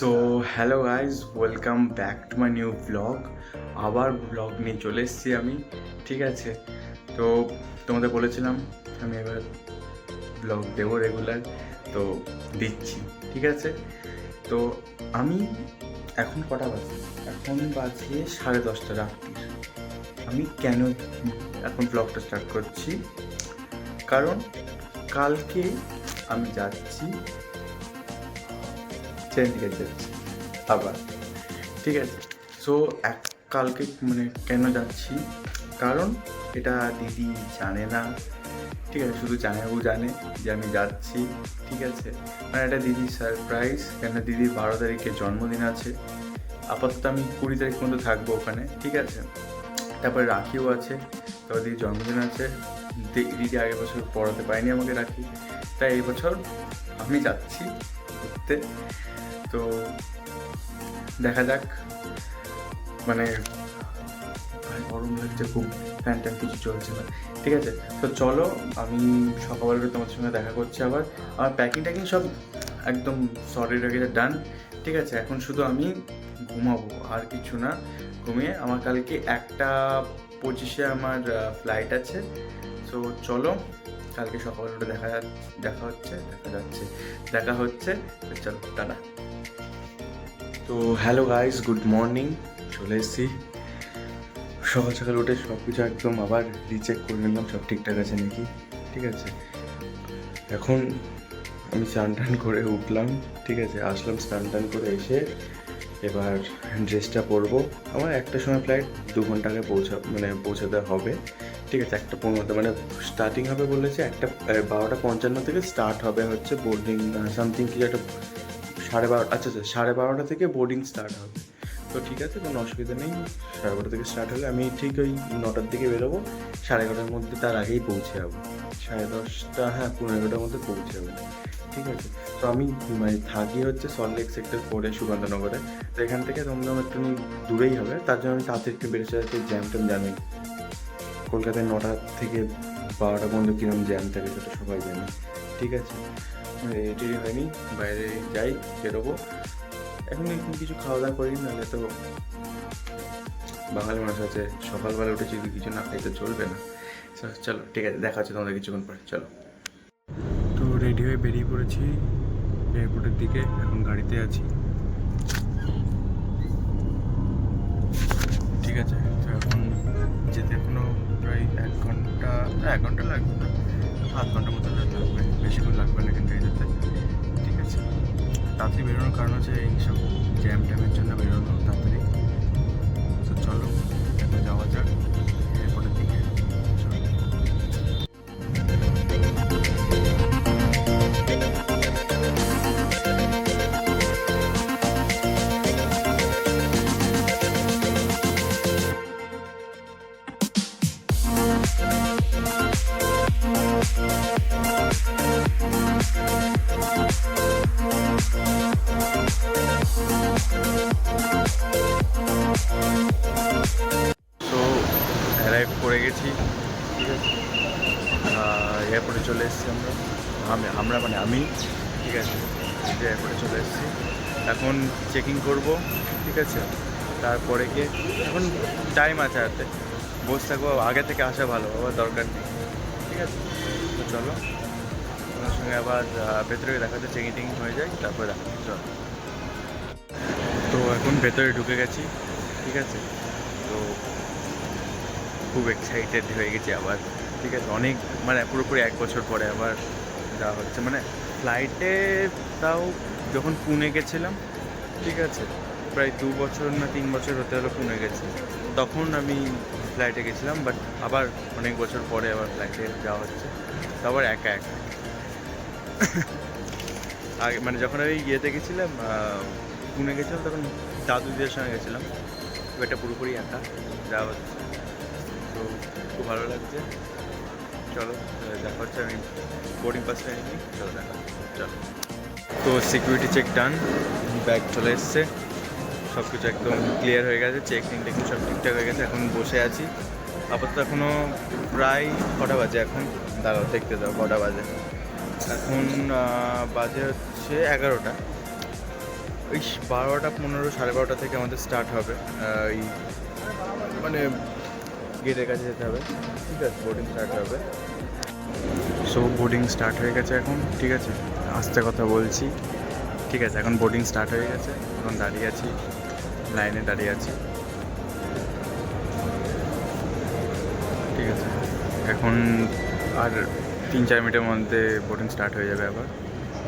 So hello guys, welcome back to my new blog. আবার blog নিয়ে চলে এসেছি আমি। ঠিক আছে, তো তোমাদের বলেছিলাম আমি এবার ব্লগ দেবো রেগুলার, তো দিচ্ছি। ঠিক আছে, তো আমি এখন কটা বাজে? এখন বাজে 10:30 রাত্রির। আমি কেন এখন ব্লগটা স্টার্ট করছি? কারণ কালকে আমি যাচ্ছি, চণ্ডীগড় যাচ্ছি আবার। ঠিক আছে, সো কালকে মানে কেন যাচ্ছি, কারণ এটা দিদি জানে না। ঠিক আছে, শুধু জানাবো জানে যে আমি যাচ্ছি। ঠিক আছে, মানে এটা দিদির সারপ্রাইজ, কেন দিদির 12 তারিখে জন্মদিন আছে। আপাতত আমি 20 তারিখ পর্যন্ত থাকবো ওখানে। ঠিক আছে, তারপরে রাখিও আছে, তারপর দিদির জন্মদিন আছে। দিদি আগের বছর পড়াতে পারিনি আমাকে রাখি, তাই এই বছর আমি যাচ্ছি ঘুরতে। তো দেখা যাক, মানে গরম লাগছে খুব, ফ্যান ট্যান কিছু চলছে না। ঠিক আছে, তো চলো আমি সকালবেলা তোমাদের সঙ্গে দেখা করছি আবার। আমার প্যাকিং ট্যাকিং সব একদম সরি রেখে ডান। ঠিক আছে, এখন শুধু আমি ঘুমাবো, আর কিছু না। ঘুমিয়ে আমার কালকে 1:25 আমার ফ্লাইট আছে। সো চলো, কালকে সকালবেলা দেখা হচ্ছে। তো চলো, টাটা। তো হ্যালো গাইস, গুড মর্নিং। চলে এসেছি, সকাল সকাল উঠে সব কিছু একদম আবার রিচেক করে নিলাম, সব ঠিকঠাক আছে নাকি। ঠিক আছে, এখন আমি স্নান টান করে উঠলাম। ঠিক আছে, আসলাম স্নান টান করে এসে এবার ড্রেসটা পরবো। আমার 1টার সময় ফ্লাইট, 2 ঘন্টা আগে পৌঁছাতে হবে। ঠিক আছে, 1:15 মানে স্টার্টিং হবে বলেছে 12:55 থেকে স্টার্ট হবে হচ্ছে বোর্ডিং, সামথিং কিছু একটা 12:30। আচ্ছা, 12:30 থেকে বোর্ডিং স্টার্ট হবে। তো ঠিক আছে, কোনো অসুবিধা নেই। 12:30 থেকে স্টার্ট হলে আমি ঠিক ওই 9টার দিকে বেরোবো, 11:30-র মধ্যে তার আগেই পৌঁছে যাবো। 10:30, হ্যাঁ 11:15-র মধ্যে পৌঁছে যাবো। ঠিক আছে, তো আমি মানে থাকি হচ্ছে সল্টলেক সেক্টর 4 সুকান্তনগরে। তো এখান থেকে দমদম একটু দূরেই হবে, তার জন্য আমি তাড়াতাড়ি একটু বেরোতে যাচ্ছি। জ্যাম ট্যাম জানি, কলকাতায় 9টা থেকে 12টা পর্যন্ত কিরম জ্যাম থাকে সেটা সবাই জানে। ঠিক আছে, রেডি হয়নি, বাইরে যাই, বেরোবো। এখন কিছু খাওয়া দাওয়া করি, নাহলে তো বাঙালি মানুষ আছে, সকালবেলা উঠে যদি কিছু না খাই তো চলবে না। চলো ঠিক আছে, দেখা হচ্ছে তোমাদের কিছুক্ষণ পরে। চলো, তো রেডি হয়ে বেরিয়ে পড়েছি এয়ারপোর্টের দিকে, এখন গাড়িতে আছি। ঠিক আছে, তো এখন যেতে এখনো প্রায় 1 ঘন্টা লাগবে না, 0.5 ঘন্টার মতো লাগবে, বেশিক্ষণ লাগবে না এখান থেকে যেতে। ঠিক আছে, তাড়াতাড়ি বেরোনোর কারণ হচ্ছে এইসব জ্যাম ট্যামের জন্য বেরোনো তাড়াতাড়ি। তো চলো এখন যাওয়া যাক এয়ারপোর্টের দিকে। তো অ্যারাইভ করে গেছি। ঠিক আছে, এয়ারপোর্টে চলে এসেছি আমি। ঠিক আছে, এয়ারপোর্টে চলে এসেছি, এখন চেকিং করব। ঠিক আছে, তারপরে গিয়ে এখন টাইম আছে হাতে, বসে থাকবো। আগে থেকে আসা ভালো, আবার দরকার নেই। ঠিক আছে, তো চলো তোমার সঙ্গে আবার ভেতরে দেখা যাচ্ছে, চেকিং টেকিং হয়ে যায়, তারপরে দেখা যাচ্ছে। চলো, তো এখন ভেতরে ঢুকে গেছি। ঠিক আছে, তো খুব এক্সাইটেড হয়ে গেছি আবার। ঠিক আছে, অনেক মানে পুরোপুরি 1 বছর পরে আবার যাওয়া হচ্ছে, মানে ফ্লাইটে। তাও যখন পুনে গেছিলাম, ঠিক আছে, প্রায় 2 বছর না 3 বছর হতে হলো পুনে গেছি, তখন আমি ফ্লাইটে গেছিলাম। বাট আবার অনেক বছর পরে আবার ফ্লাইটে যাওয়া হচ্ছে, তো আবার একা একা। আগে মানে যখন আমি ইয়েতে গেছিলাম, পুনে গেছিলাম, তখন দাদু দিদির সঙ্গে গেছিলাম। এটা পুরোপুরি একা যাওয়া হচ্ছে, তো খুব ভালো লাগছে। চলো দেখা হচ্ছে, আমি বোর্ডিং পাসটা নিই। চলো চলো। তো সিকিউরিটি চেক ডান, ব্যাগ চলে এসছে, সব কিছু একদম ক্লিয়ার হয়ে গেছে, চেকিং টেকিং সব ঠিকঠাক হয়ে গেছে। এখন বসে আছি আপাতত। এখনও প্রায় কটা বাজে এখন, দাঁড়াও দেখতে দাও কটা বাজে। এখন বাজে হচ্ছে 11টা। ওই 12:15 12:30 থেকে আমাদের স্টার্ট হবে। এই মানে গেটের কাছে যেতে হবে, ঠিক আছে, বোর্ডিং স্টার্ট হবে। সো বোর্ডিং স্টার্ট হয়ে গেছে এখন, ঠিক আছে, আস্তে কথা বলছি, ঠিক আছে। এখন বোর্ডিং স্টার্ট হয়ে গেছে, এখন দাঁড়িয়ে আছি, লাইনে দাঁড়িয়ে আছি, ঠিক আছে। এখন আর 3-4 মিনিটের মধ্যে বোর্ডিং স্টার্ট হয়ে যাবে আবার,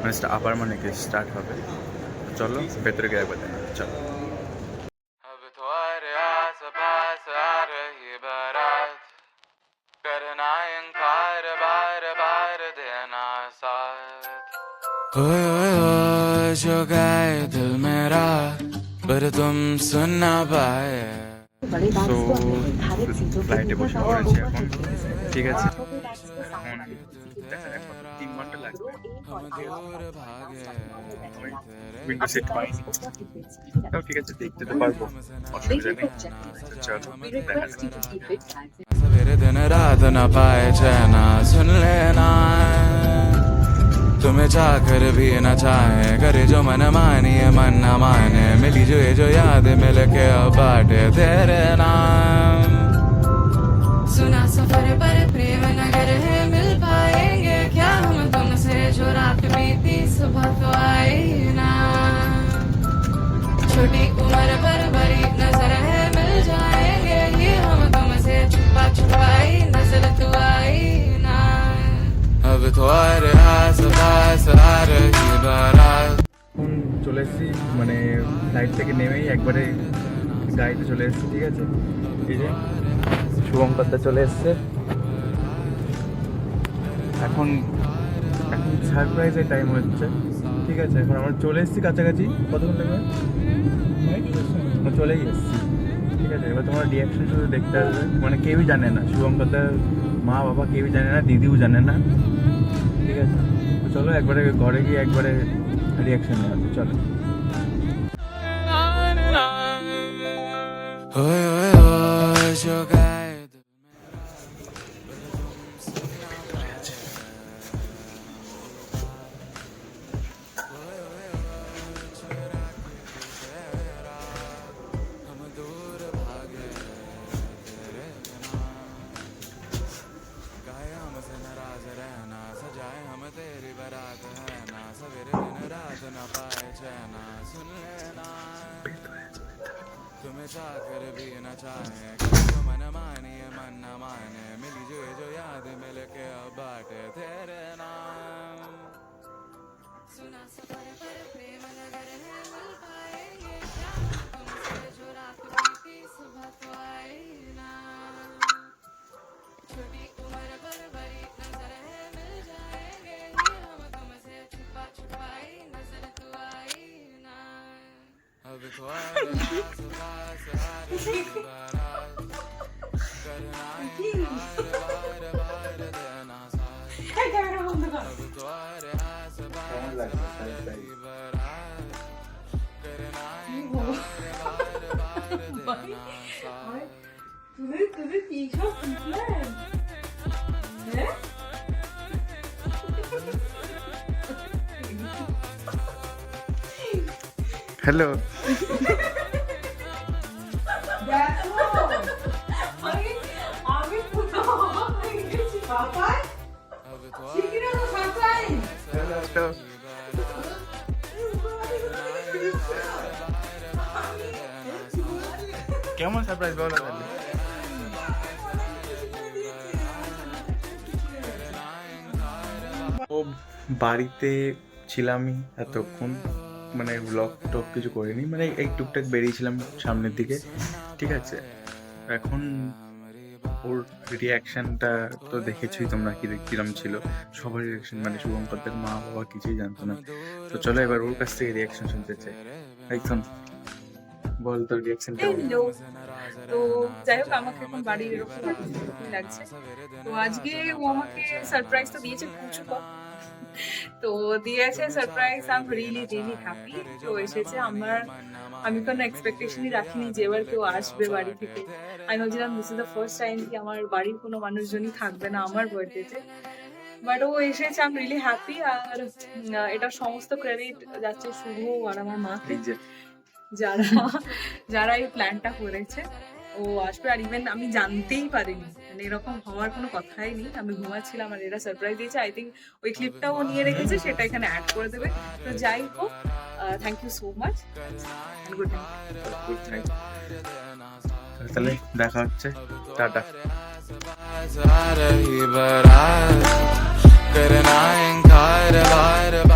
মানে আবার মানে কি স্টার্ট হবে। চলো ভেতরে গিয়ে একবার দেখা, চলো। अब तुम्हारे आस-पास आ रही बारात, करना इनकार बार बार देना साथ। ओए ओए ओए जो गाए दिल मेरा पर तुम सुन ना पाए। সো ফ্লাইটে বসে পড়েছি এখন, ঠিক আছে। এখন দেখা যাক 3 ঘন্টা লাগবে। উইন্ডো সিট পাইনি, তাও ঠিক আছে, দেখতে তো পারবো, অসুবিধা নেই। চলো দেখা যাক। सवेरे दिन रात न पाए चैना सुन लेना, तुम्हें चाहकर भी न चाहे, करे जो मन मानिए मन न माने, मिली जो याद मिल के अब बाटे तेरे नाम। सुना सफर पर प्रेम नगर है, मिल पाएंगे क्या हम तुमसे, जो रात बीती सुबह तो आई ना, छोटी उम्र पर बड़ी नजर है, मिल जाएंगे ये हम तुमसे, छुपा छुपाई नजर तो आई ना। अब तुम्हारे आस पास आ रही बारात। এখন চলে এসেছি, মানে ফ্লাইট থেকে নেমেই একবারে গাড়িতে চলে এসেছি, ঠিক আছে। এই যে শুভঙ্করদা চলে এসছে, এখন এখন সারপ্রাইজের টাইম হচ্ছে, ঠিক আছে। এখন আমরা চলে এসেছি কাছাকাছি, কতক্ষণ লাগবে, আমরা চলেই এসেছি, ঠিক আছে। এবার তোমার রিয়াকশন শুধু দেখতে আসবে, মানে কেউই জানে না, শুভঙ্করদার মা বাবা কেউই জানে না, দিদিও জানে না, ঠিক আছে। তো চলো একবারে ঘরে গিয়ে একবারে রিয়াকশন নেওয়া হবে, চলো। ओए ओए ओए जो गाए दिल हम दूर भागे तेरे बिना, गाए हमसे नाराज रहना, सजाए हम तेरी बारात है ना, सवेरे दिन रात न पाए चैना सुन लेना, तुम्हें चाहकर भी न चाहे, जो मन मानिए मन न माने, मिली जो याद मिल के अब बाटे तेरे नाम। सुना सफर पर प्रेम नगर है, मिल पाएंगे क्या हम तुमसे, जो रात बीती सुबह तो आई ना, छोटी उम्र पर बड़ी नजर है, मिल जाएंगे ये हम तुमसे, छुपा छुपाई नजर तो आई ना। अब तुम्हारे आस पास आ रही बारात, करना इनकार बार बार देना साथ। अब तुम्हारे आस पास आ रही बारात, करना इनकार बार बार देना साथ। তোদের কি সব প্ল্যান হ্যাঁ হ্যালো, দেখো আমি আমি পুরো অবাক হয়ে গেছি বাবা अब শিখিরা তো সারপ্রাইজ কেমন সারপ্রাইজ বলো তাহলে। ও বাড়িতে ছিলামই এতক্ষণ, মানে ব্লগ টক কিছু করিনি, মানে এই টুকটাক বেরিয়েছিলাম সামনের দিকে, ঠিক আছে। এখন ওর রিয়াকশানটা তো দেখেছোই তোমরা, কিরম ছিল সবার রিয়াকশন, মানে শুভঙ্করদের মা বাবা কিছুই জানতো না। তো চলো এবার ওর কাছ থেকে রিয়াকশন শুনতে চাই, একদম বল তোর রিয়াকশন কেমন। হ্যালো তো যাই হোক আমাকে এখন বাড়ির এরকম লাগছে। তো আজকে ও আমাকে সারপ্রাইজ তো দিয়েছে পুচু কর, তো দিয়েছে surprise, I am really really happy. তো এসেছে আমি কোনো এক্সপেকটেশনই রাখিনি যে এবার কেউ আসবে বাড়ি থেকে। আমি ভাবছিলাম this is the first time কি আমার বাড়ির কোনো মানুষজনই থাকবে না আমার বার্থডেতে। বাট ও এসেছে, আই এম রিয়েলি হ্যাপি। আর এটার সমস্ত ক্রেডিট যাচ্ছে শুভ আর আমার মাকে, এই যে যারা যারা এই প্ল্যানটা করেছে। ও আসবে, আর ইভেন আমি জানতেই পারিনি, মানে এরকম হওয়ার কোনো কথাই নেই। আমি ঘুমাচ্ছিলাম আর এরা সারপ্রাইজ দিয়েছে। আই থিঙ্ক ওই ক্লিপটাও নিয়ে রেখেছে, সেটা এখানে অ্যাড করে দেবে। তো যাই হোক, thank you so much and good night. Good night. তাহলে দেখা হচ্ছে, টাটা। आ रही बारात करना इनकार बार